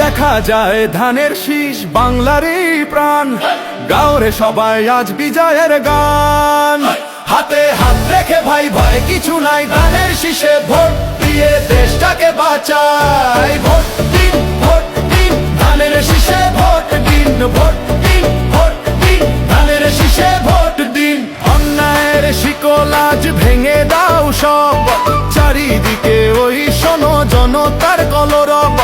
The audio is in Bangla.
দেখা যায় ধানের শীষ বাংলারই প্রাণ, গাওরে সবাই আজ বিজয়ের গান। হাতে হাত রেখে ভাই ভয় কিছু নাই, ধানের শীষে ভোট দিয়ে দেশটাকে বাঁচাই। ভোট দিন, ভোট দিন, ধানের শীষে ভোট দিন, ভোট দিন, ভোট দিন, ধানের শীষে ভোট দিন। অন্যায়ের শিকল আজ ভেঙে দাও সব, চারিদিকে ওই শোনো জনতার কলরব।